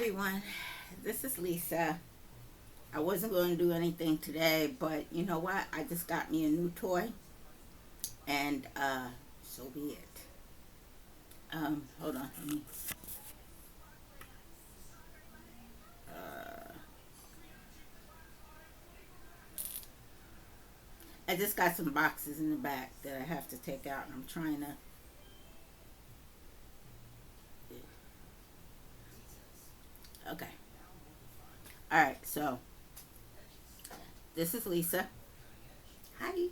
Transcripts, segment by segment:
everyone. This is Lisa. I wasn't going to do anything today, but you know what? I just got me a new toy, and so be it. Hold on. Uh, I just got some boxes in the back that I have to take out, and I'm trying to. Okay. All right. So this is Lisa. Hi.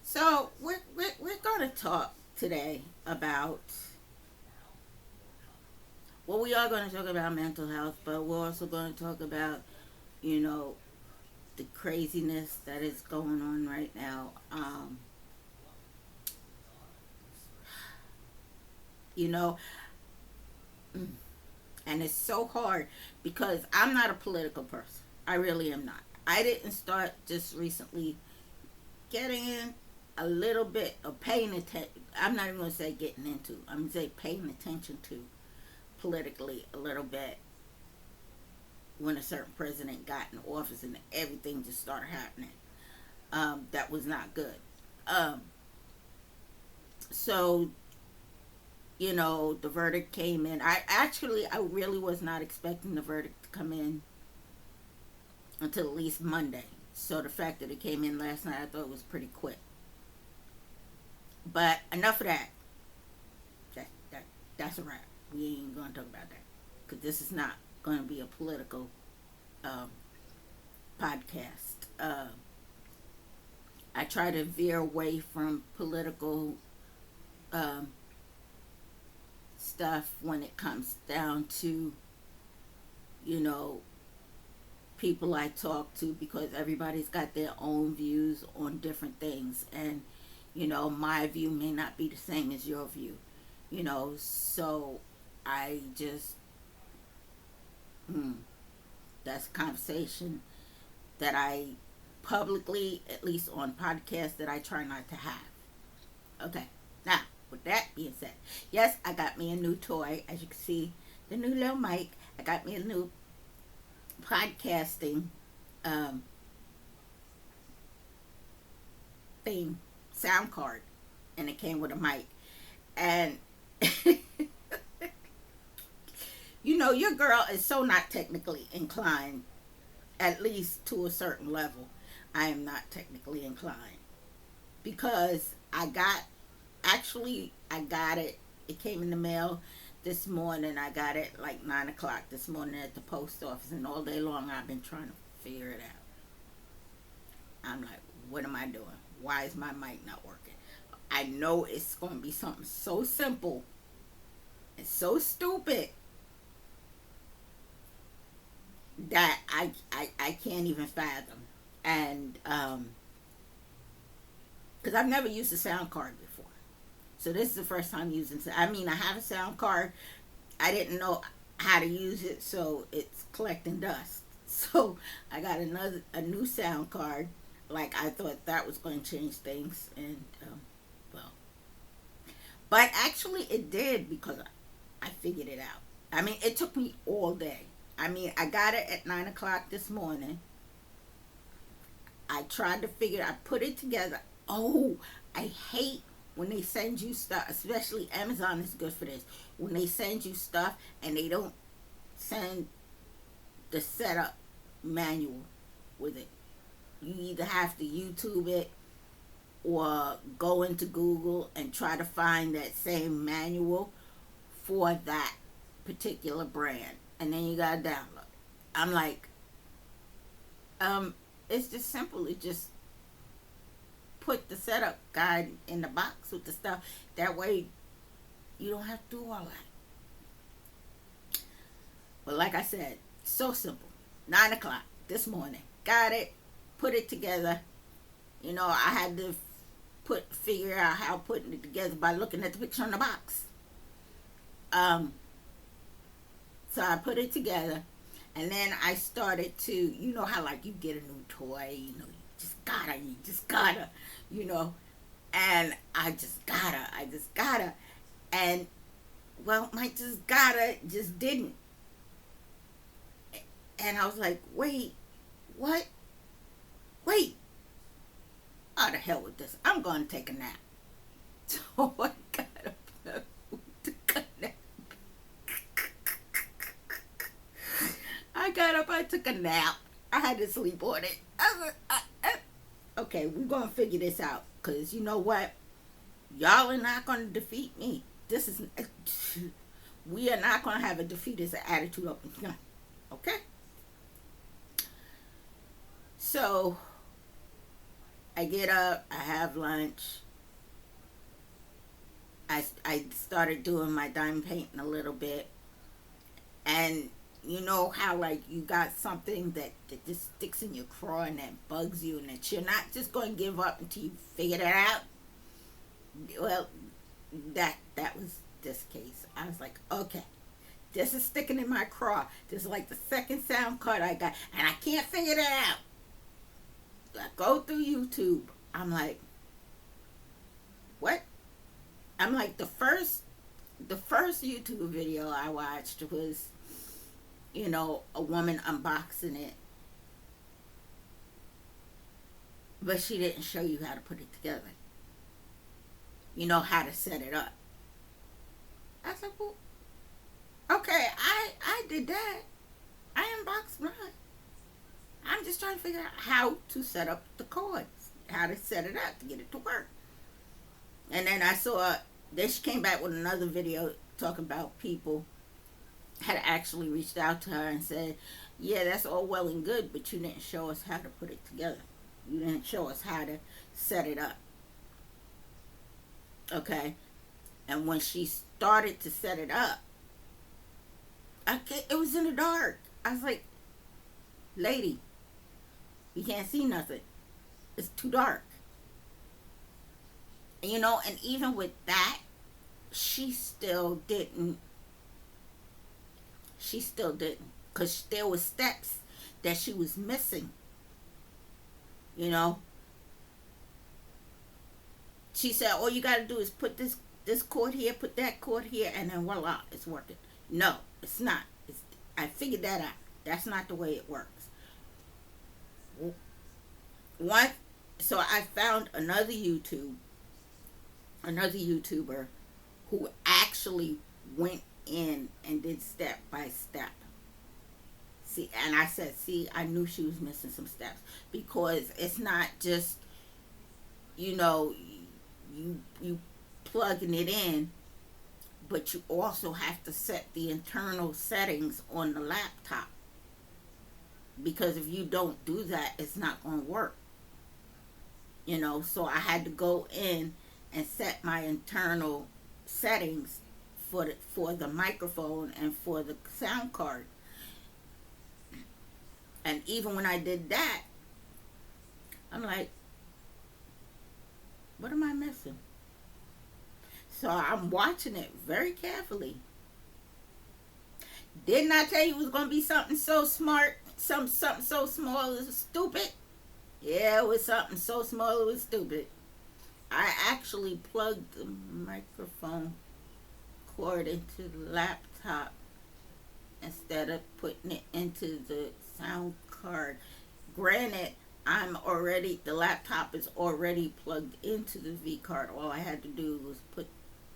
So we're going to talk today about. Well, we are going to talk about mental health, but we're also going to talk about, you know, the craziness that is going on right now. You know, and it's so hard because I'm not a political person. I really am not. I didn't start just recently getting in a little bit of paying attention. I'm not even going to say getting into. I'm going to say paying attention to politically a little bit when a certain president got in office and everything just started happening. That was not good. Um, so the verdict came in. I really was not expecting the verdict to come in until at least Monday. So the fact that it came in last night, I thought it was pretty quick. But enough of that. That's a wrap. We ain't gonna talk about that because this is not going to be a political um, podcast. I try to veer away from political um, stuff when it comes down to you know people I talk to because everybody's got their own views on different things, and my view may not be the same as your view. So I just hmm, that's a conversation that I publicly, at least on podcasts, that I try not to have. Okay, now with that being said, yes, I got me a new toy. As you can see, the new little mic. I got me a new podcasting um, thing, sound card, and it came with a mic. And your girl is so not technically inclined, at least to a certain level. I am not technically inclined because I got it. It came in the mail this morning. I got it like 9 o'clock this morning at the post office, and all day long I've been trying to figure it out. I'm like, what am I doing? Why is my mic not working? I know it's going to be something so simple and so stupid that I can't even fathom. And because I've never used a sound card before, so this is the first time using. I mean, I have a sound card. I didn't know how to use it, so it's collecting dust. So I got a new sound card. Like I thought that was going to change things, and well, but actually it did because I figured it out. I mean, it took me all day. I mean, I got it at 9 o'clock this morning. I tried to figure. I put it together. Oh, I hate when they send you stuff. Especially Amazon is good for this. When they send you stuff and they don't send the setup manual with it. You either have to YouTube it or go into Google and try to find that same manual for that particular brand, and then you gotta download. I'm like, it's just simple. It just put the setup guide in the box with the stuff. That way, you don't have to do all that. But like I said, so simple. 9 o'clock this morning, got it, put it together. I had to figure out how putting it together by looking at the picture on the box. Um, so I put it together, and then I started to, how like you get a new toy, you just gotta, you know, and I just gotta, and well, my just gotta just didn't. And I was like, wait, what? Wait, oh, the hell with this. I'm going to take a nap. So I got up, took a nap. I got up, I took a nap. I had to sleep on it. Okay, we're going to figure this out. Because you know what? Y'all are not going to defeat me. This is, we are not going to have a defeatist attitude up. Okay? So, I get up, I have lunch. I started doing my diamond painting a little bit. And you know how like you got something that just sticks in your craw and that bugs you and that you're not just going to give up until you figure that out? Well, that was this case. I was like, okay, this is sticking in my craw. This is like the second sound card I got, and I can't figure that out. I go through YouTube. I'm like, what? I'm like, the first YouTube video I watched was, you know, a woman unboxing it, but she didn't show you how to put it together. You know, how to set it up. I said, well, okay, I did that. I unboxed mine. I'm just trying to figure out how to set up the cords, how to set it up to get it to work. And then I saw, then she came back with another video talking about people had actually reached out to her and said, yeah, that's all well and good, but you didn't show us how to put it together. You didn't show us how to set it up. Okay? And when she started to set it up, it was in the dark. I was like, lady, you can't see nothing. It's too dark. You know, and even with that, she still didn't. Because there were steps that she was missing. You know? She said, all you got to do is put this cord here, put that cord here, and then voila, it's working. No, it's not. I figured that out. That's not the way it works. So I found another YouTuber who actually went in and did step by step. See, and I said, see, I knew she was missing some steps, because it's not just, you know, you plugging it in, but you also have to set the internal settings on the laptop, because if you don't do that, it's not going to work. You know, so I had to go in and set my internal settings for the microphone and for the sound card. And even when I did that, I'm like, what am I missing? So I'm watching it very carefully. Didn't I tell you it was going to be something so smart, something so small it was stupid? Yeah, it was something so small it was stupid. I actually plugged the microphone cord into the laptop instead of putting it into the sound card. Granted, the laptop is already plugged into the V card. All I had to do was put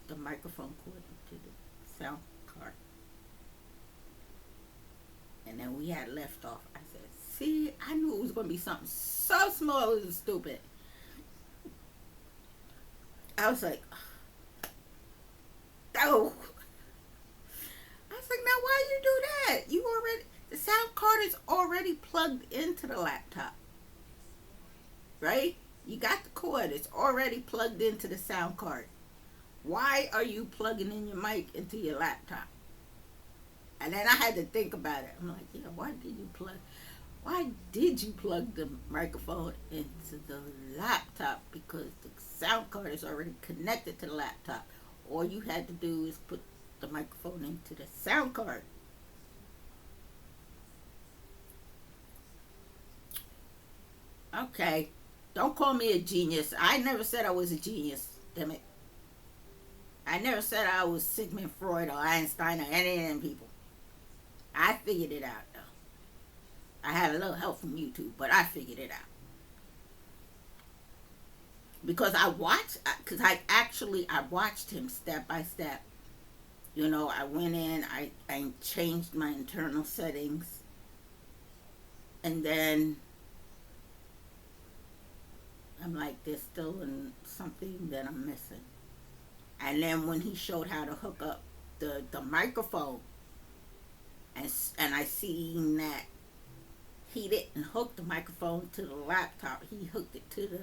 the microphone cord into the sound card. And then we had left off. I said, see, I knew it was going to be something so small it was stupid. I was like, oh. I was like, now why you do that? The sound card is already plugged into the laptop. Right? You got the cord. It's already plugged into the sound card. Why are you plugging in your mic into your laptop? And then I had to think about it. I'm like, yeah, why did you plug the microphone into the laptop? Because the sound card is already connected to the laptop. All you had to do is put the microphone into the sound card. Okay, don't call me a genius. I never said I was a genius, damn it. I never said I was Sigmund Freud or Einstein or any of them people. I figured it out though. I had a little help from YouTube, but I figured it out because I watched. Because I watched him step by step. You know, I went in, I changed my internal settings, and then I'm like, there's still something that I'm missing. And then when he showed how to hook up the microphone, and I seen that he didn't hook the microphone to the laptop, he hooked it to the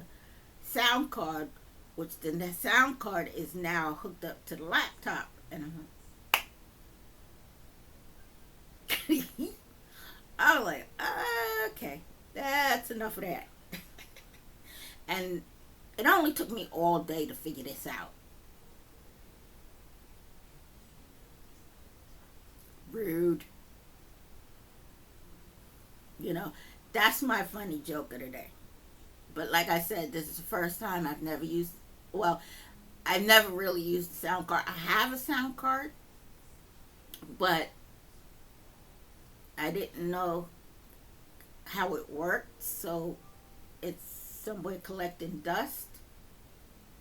sound card, which then the sound card is now hooked up to the laptop. And I was like, okay, that's enough of that. And it only took me all day to figure this out. Rude. You know, that's my funny joke of the day. But like I said, this is the first time I've never used, well, I've never really used a sound card. I have a sound card, but I didn't know how it worked. So it's somewhere collecting dust.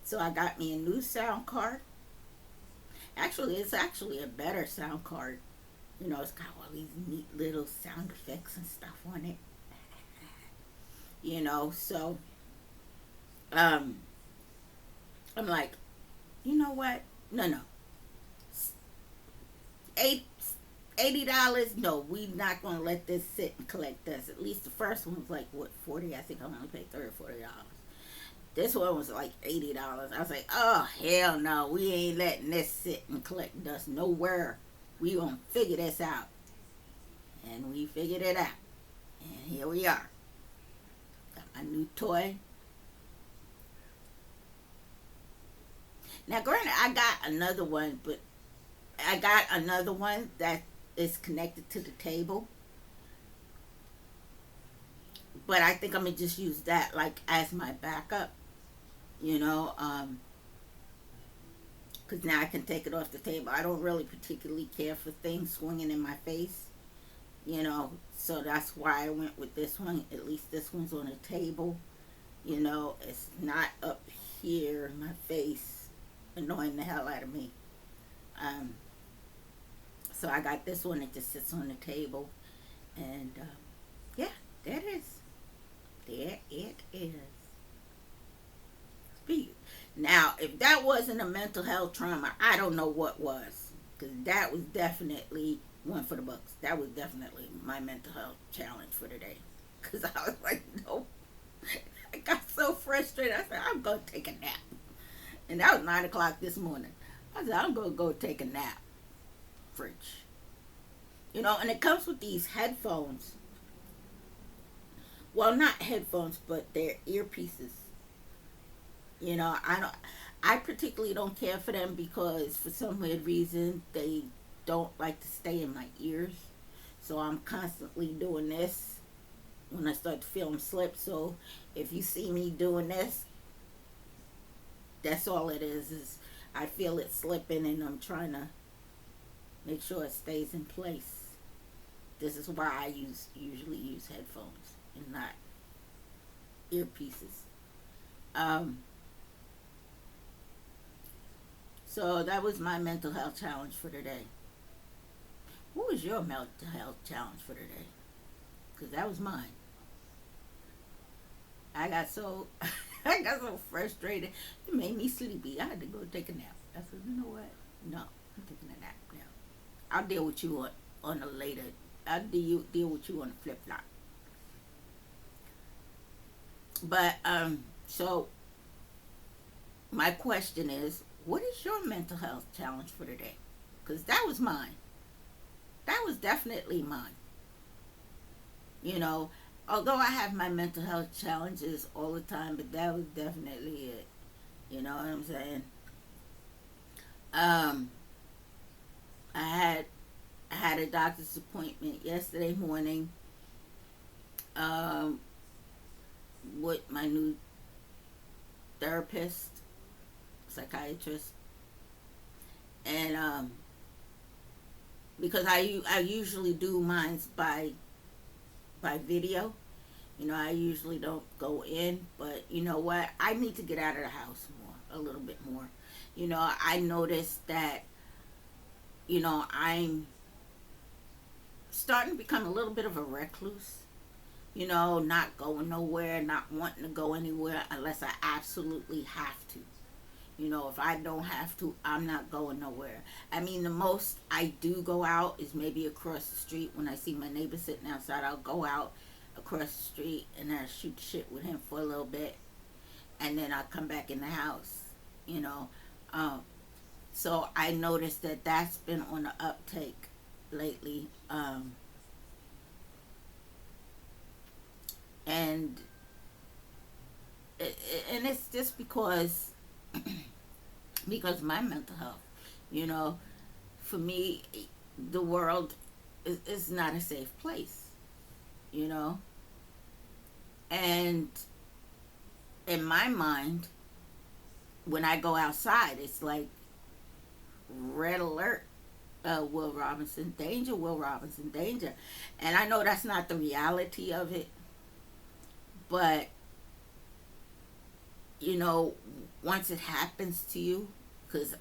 So I got me a new sound card. Actually, it's actually a better sound card. You know, it's got all these neat little sound effects and stuff on it. You know, so um, I'm like, you know what? No. Eight, $80. No, we not gonna let this sit and collect dust. At least the first one was like what, 40. I think I only paid $30 or $40. This one was like $80. I was like, oh hell no, we ain't letting this sit and collect dust nowhere. We gonna figure this out. And we figured it out. And here we are. Got my new toy. Now granted, I got another one, but I got another one that is connected to the table. But I think I'm gonna just use that like as my backup. You know, because now I can take it off the table. I don't really particularly care for things swinging in my face, you know, so that's why I went with this one. At least this one's on a table, you know, it's not up here in my face, annoying the hell out of me. Um, so I got this one that just sits on the table, and yeah, there it is. There it is. Speak. Now, if that wasn't a mental health trauma, I don't know what was. Because that was definitely one for the books. That was definitely my mental health challenge for the day. Because I was like, no. I got so frustrated. I said, I'm going to take a nap. And that was 9 o'clock this morning. I said, I'm going to go take a nap. Fridge. You know, and it comes with these headphones. Well, not headphones, but they're earpieces. You know, I particularly don't care for them because for some weird reason they don't like to stay in my ears. So I'm constantly doing this when I start to feel them slip. So if you see me doing this, that's all it is I feel it slipping and I'm trying to make sure it stays in place. This is why I usually use headphones and not earpieces. Um, So that was my mental health challenge for today. What was your mental health challenge for today? Because that was mine. I got so I got so frustrated. It made me sleepy. I had to go take a nap. I said, you know what? No, I'm taking a nap now. I'll deal with you on a later. I'll deal with you on a flip flop. But so my question is, what is your mental health challenge for today? Because that was mine. That was definitely mine. You know, although I have my mental health challenges all the time, but that was definitely it. You know what I'm saying? Um, I had I had a doctor's appointment yesterday morning um, with my new therapist, psychiatrist, and because I usually do mines by by video. I usually don't go in, but you know what? I need to get out of the house more, a little bit more. I noticed that, I'm starting to become a little bit of a recluse. Not going nowhere, not wanting to go anywhere unless I absolutely have to. If I don't have to, I'm not going nowhere. I mean, the most I do go out is maybe across the street. When I see my neighbor sitting outside, I'll go out across the street and I'll shoot shit with him for a little bit. And then I'll come back in the house, you know. Um, so I noticed that that's been on the uptake lately. And and it's just because of my mental health. You know, for me, the world is not a safe place. You know, and in my mind, when I go outside, it's like red alert. Will Robinson, danger, Will Robinson, danger. And I know that's not the reality of it, but you know, once it happens to you, because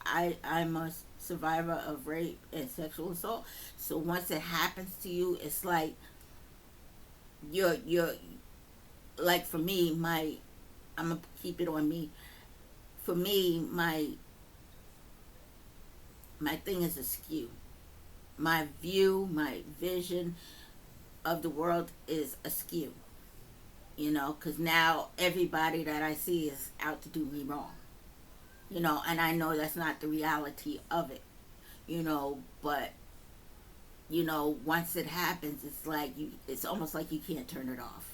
I'm a survivor of rape and sexual assault. So once it happens to you, it's like you're like, for me, my I'm gonna keep it on me. For me, my thing is askew. My view, my vision of the world is askew. Because now everybody that I see is out to do me wrong. And I know that's not the reality of it. But once it happens, it's like it's almost like you can't turn it off.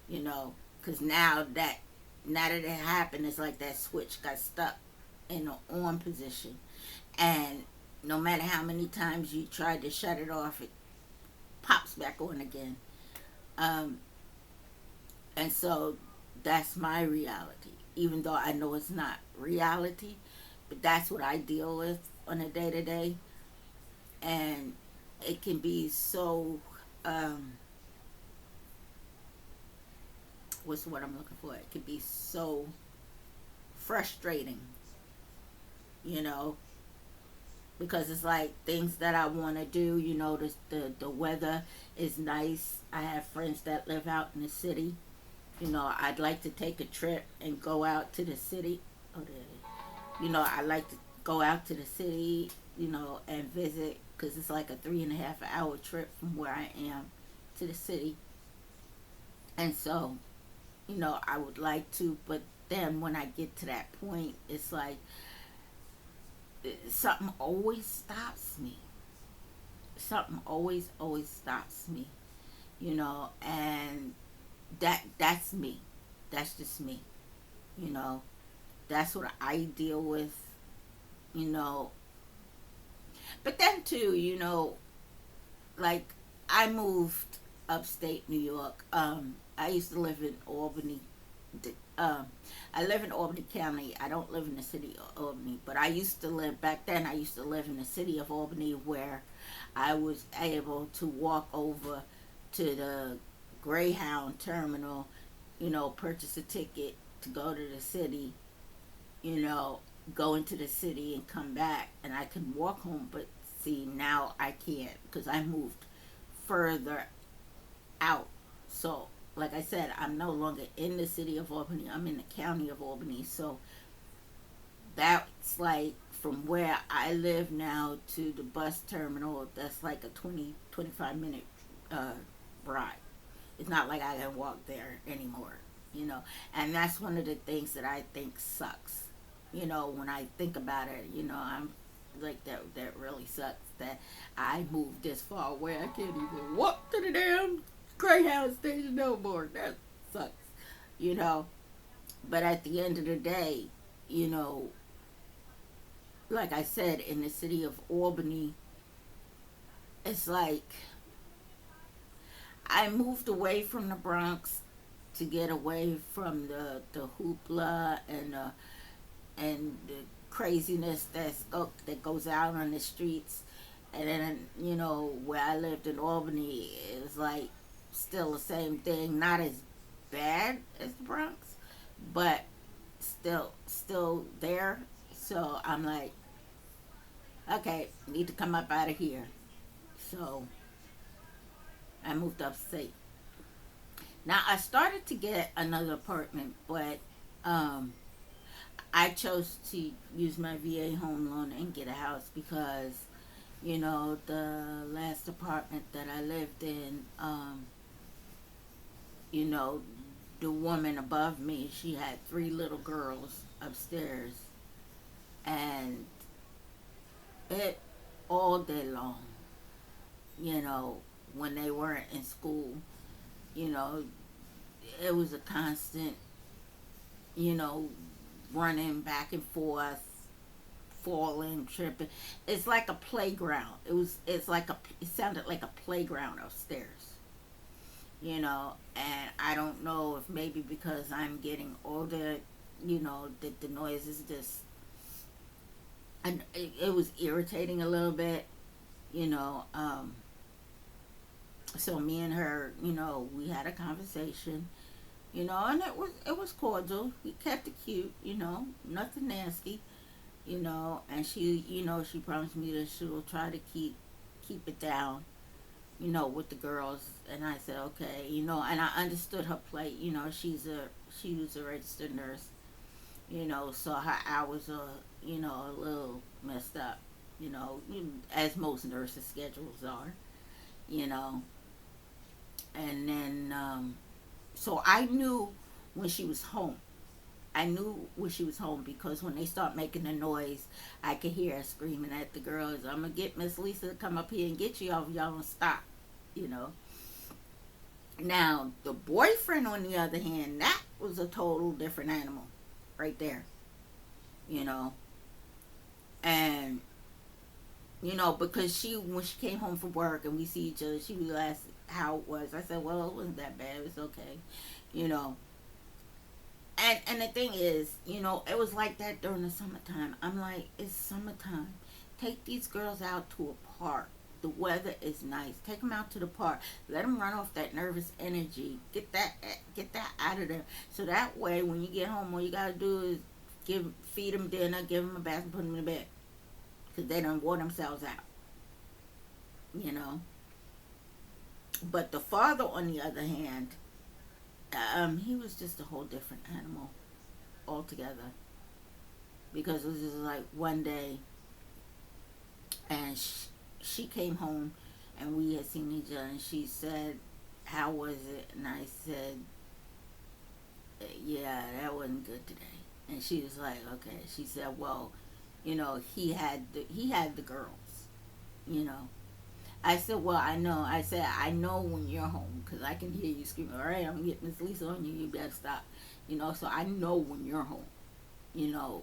Because now that it happened, it's like that switch got stuck in the on position, and no matter how many times you try to shut it off, it pops back on again. Um, and so that's my reality, even though I know it's not reality, but that's what I deal with on a day to day, and it can be so. Um, what's what I'm looking for? It can be so frustrating, you know, because it's like things that I want to do. The weather is nice. I have friends that live out in the city. I'd like to take a trip and go out to the city. Oh, there it is. I like to go out to the city, and visit, because it's like a 3.5 hour trip from where I am to the city. And so, I would like to, but then when I get to that point, it's like something always stops me. Something always stops me, and that's me. That's just me, you know. That's what I deal with, you know. But then too, like, I moved upstate New York. I used to live in Albany. Um, I live in Albany County. I don't live in the city of Albany, but I used to live back then. I used to live in the city of Albany, where I was able to walk over to the Greyhound terminal, purchase a ticket to go to the city, you know, go into the city and come back, and I can walk home. But see, now I can't because I moved further out. So, like I said, I'm no longer in the city of Albany. I'm in the county of Albany. So that's like from where I live now to the bus terminal. That's like a 20-25 minute uh, ride. It's not like I can walk there anymore. And that's one of the things that I think sucks. When I think about it, I'm like, that really sucks that I moved this far where I can't even walk to the damn Greyhound station no more. That sucks, you know. But at the end of the day, you know, like I said, in the city of Albany, it's like I moved away from the Bronx to get away from the hoopla and the craziness that goes out on the streets. And then, where I lived in Albany, it was like still the same thing. Not as bad as the Bronx, but still there. So I'm like, okay, need to come up out of here. So I moved upstate. Now I started to get another apartment, but um, I chose to use my VA home loan and get a house because the last apartment that I lived in, you know, the woman above me, she had three little girls upstairs, and it all day long, you know, when they weren't in school, you know, it was a constant, you know, running back and forth, falling, tripping. It's like a playground. It sounded like a playground upstairs, and I don't know if maybe because I'm getting older, that the noise is just, and it was irritating a little bit, you know. So me and her, we had a conversation, and it was cordial. We kept it cute, nothing nasty, and she promised me that she will try to keep it down, with the girls. And I said, okay, and I understood her plight. She was a registered nurse, so her hours are, a little messed up, as most nurses' schedules are, you know. And then, so I knew when she was home. I knew when she was home because when they start making the noise, I could hear her screaming at the girls, I'm going to get Miss Lisa to come up here and get you all if y'all don't stop, you know. Now, the boyfriend, on the other hand, that was a total different animal right there, you know. And, because when she came home from work and we see each other, she would ask how it was. I said, well, it wasn't that bad. It was okay, you know. And the thing is, it was like that during the summertime. I'm like, it's summertime. Take these girls out to a park. The weather is nice. Take them out to the park. Let them run off that nervous energy. Get that out of them. So that way, when you get home, all you gotta do is feed them dinner, give them a bath, and put them in bed. Because they don't wore themselves out. You know. But the father, on the other hand, he was just a whole different animal altogether. Because it was just like one day, and she came home, and we had seen each other, and she said, "How was it?" And I said, "Yeah, that wasn't good today." And she was like, "Okay." She said, "Well, he had the girls, you know." I said, well, I know. I said, I know when you're home because I can hear you screaming, all right, I'm going to get Miss Lisa on you. You better stop. So I know when you're home, you know.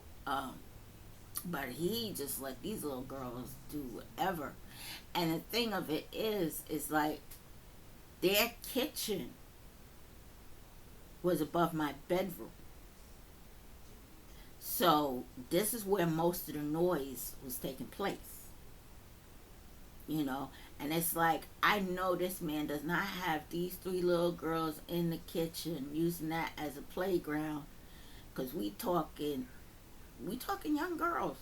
But he just let these little girls do whatever. And the thing of it is like their kitchen was above my bedroom. So this is where most of the noise was taking place, and it's like I know this man does not have these three little girls in the kitchen using that as a playground, because we talking young girls.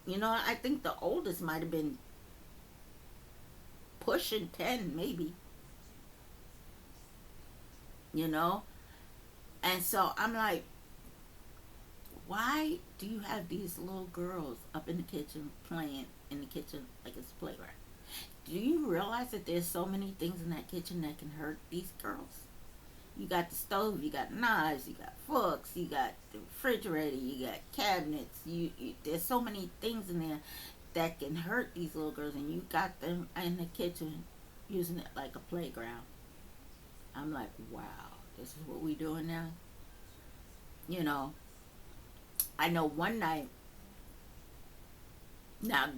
I think the oldest might have been pushing 10 maybe, you know and so I'm like, why do you have these little girls up in the kitchen playing in the kitchen like it's a playground? Do you realize that there's so many things in that kitchen that can hurt these girls? You got the stove, you got knives, you got forks, you got the refrigerator, you got cabinets. There's so many things in there that can hurt these little girls, and you got them in the kitchen using it like a playground. I'm like, wow, this is what we doing now. You know, I know one night. Now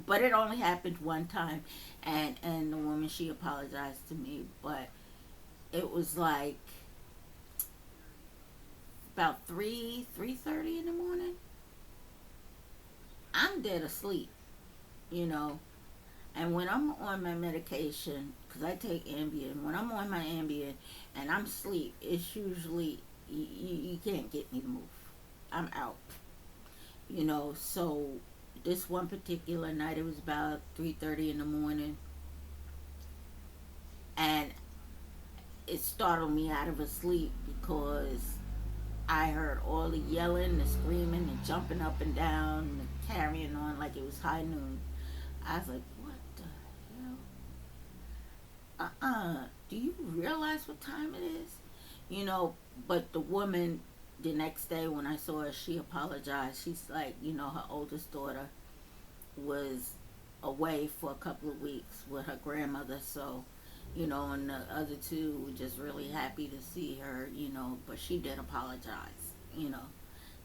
but it only happened one time, and the woman, she apologized to me, but it was like about 3:30 in the morning. I'm dead asleep, you know. And when I'm on my medication, because I take Ambien, when I'm on my Ambien and I'm asleep, it's usually, you can't get me to move. I'm out. So this one particular night, it was about 3:30 in the morning, and it startled me out of a sleep because I heard all the yelling, the screaming, the jumping up and down, the carrying on like it was high noon. I was like, what the hell? Do you realize what time it is? You know, but the woman, the next day when I saw her, she apologized. She's like, her oldest daughter was away for a couple of weeks with her grandmother, so and the other two were just really happy to see her, but she did apologize. you know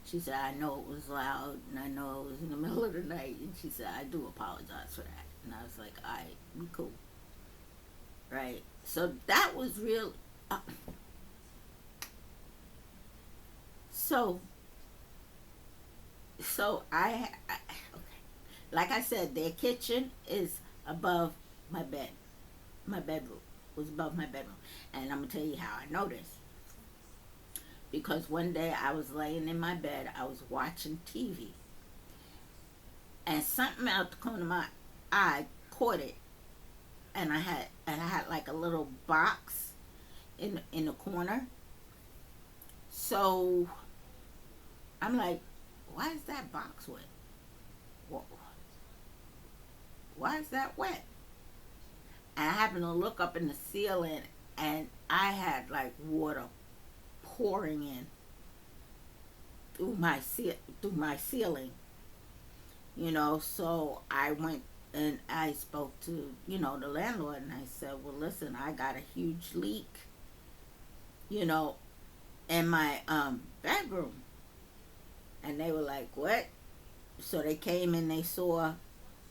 she said, I know it was loud and I know it was in the middle of the night, and she said, I do apologize for that. And I was like, all right, be cool. Right, so that was real. uh, so I okay, like I said, their kitchen is above my bed. My bedroom was above my bedroom. And I'm gonna tell you how I know this. Because one day I was laying in my bed, I was watching TV, and something out the corner of my eye caught it, and I had like a little box in the corner. So I'm like, why is that box wet? Why is that wet? And I happened to look up in the ceiling, and I had like water pouring in through my ceiling. So I went and I spoke to the landlord, and I said, well, listen, I got a huge leak, you know in my bedroom. And they were like, what? So they came and they saw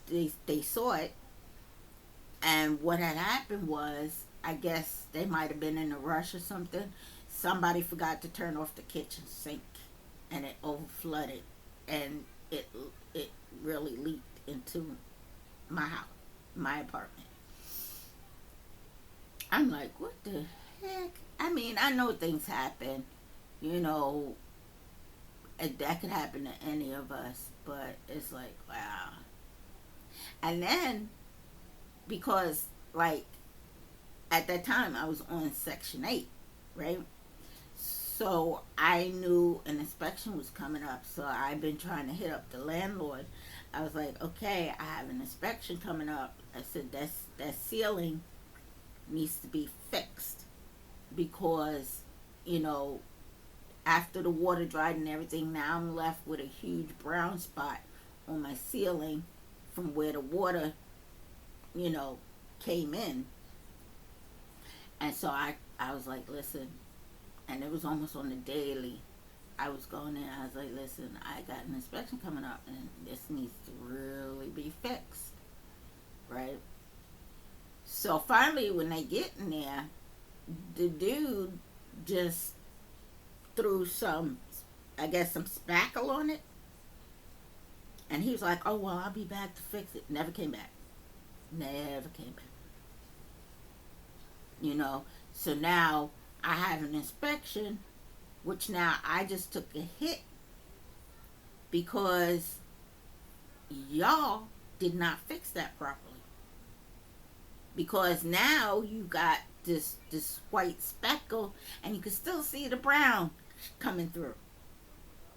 it. And what had happened was, I guess they might have been in a rush or something. Somebody forgot to turn off the kitchen sink, and it overflooded, and it it really leaked into my house, my apartment. I'm like, what the heck? I mean, I know things happen, you know, that could happen to any of us, but it's like, wow. And then, because, like, at that time I was on Section 8, right? So I knew an inspection was coming up. So I've been trying to hit up the landlord. I was like, okay, I have an inspection coming up. I said, that ceiling needs to be fixed because, you know, after the water dried and everything, now I'm left with a huge brown spot on my ceiling from where the water, you know, came in. And so I was like, listen, and it was almost on the daily. I was going in, I was like, listen, I got an inspection coming up and this needs to really be fixed, right? So finally, when they get in there, the dude just threw some, I guess, some spackle on it. And he was like, oh, well, I'll be back to fix it. Never came back. Never came back. You know, so now I have an inspection, which now I just took a hit because y'all did not fix that properly. Because now you got this white speckle, and you can still see the brown coming through,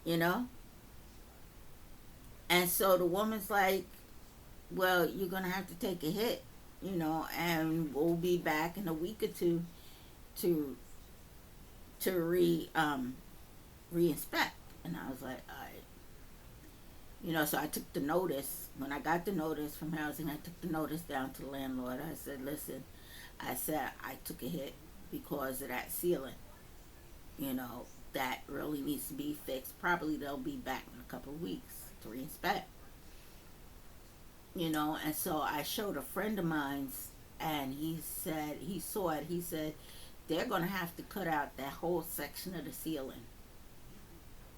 you know? And so the woman's like, well, you're going to have to take a hit, and we'll be back in a week or two to reinspect. And I was like, all right. So I took the notice. When I got the notice from housing, I took the notice down to the landlord. I said, listen, I said, I took a hit because of that ceiling. That really needs to be fixed. Probably they'll be back in a couple of weeks to reinspect. And so I showed a friend of mine's, and he said, he saw it. He said, they're going to have to cut out that whole section of the ceiling.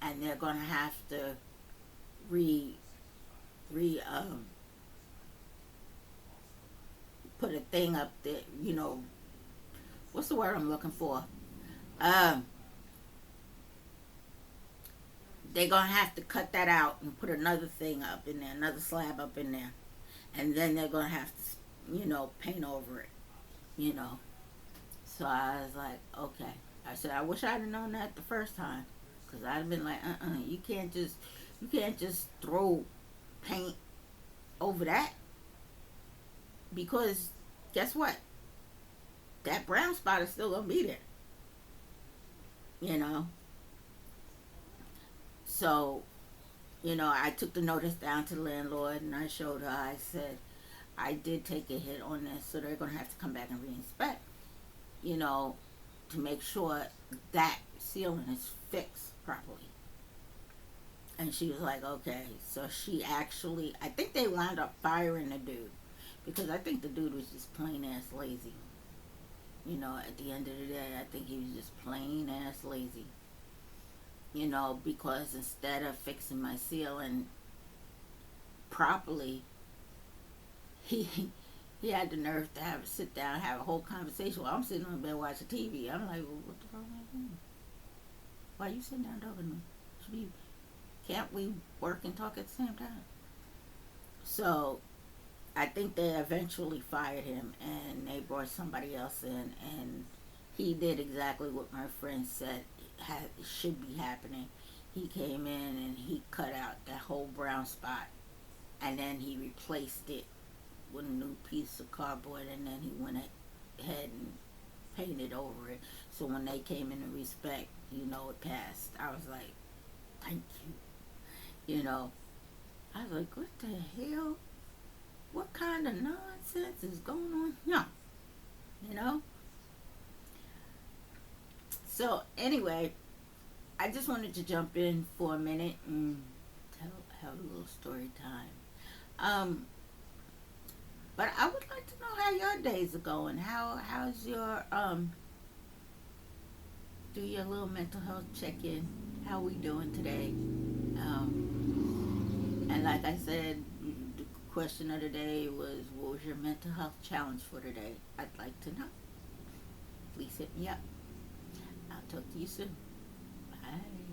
And they're going to have to re, re, a thing up there, what's the word I'm looking for? Um, they're gonna have to cut that out and put another thing up in there, another slab up in there, and then they're gonna have to, paint over it, you know. So I was like, okay. I said, I wish I'd have known that the first time, cause I'd have been like, you can't just throw paint over that, because guess what? That brown spot is still gonna be there, you know. So, I took the notice down to the landlord and I showed her. I said, I did take a hit on this, so they're gonna have to come back and reinspect, you know, to make sure that ceiling is fixed properly. And she was like, okay. So she actually, I think they wound up firing the dude, because I think the dude was just plain ass lazy. At the end of the day, I think he was just plain ass lazy. Because instead of fixing my ceiling properly, he he had the nerve to sit down and have a whole conversation while I'm sitting on the bed watching TV. I'm like, well, what the fuck am I doing? Why are you sitting down talking to me? Can't we work and talk at the same time? So I think they eventually fired him and they brought somebody else in, and he did exactly what my friend said should be happening. He came in and he cut out that whole brown spot, and then he replaced it with a new piece of cardboard, and then he went ahead and painted over it. So when they came in to respect, it passed. I was like, thank you. I was like, what the hell? What kind of nonsense is going on here? You know? So anyway, I just wanted to jump in for a minute and have a little story time. But I would like to know how your days are going. How's your do your little mental health check in? How we doing today? And like I said, the question of the day was, what was your mental health challenge for today? I'd like to know. Please hit me up. I'll talk to you soon. Bye.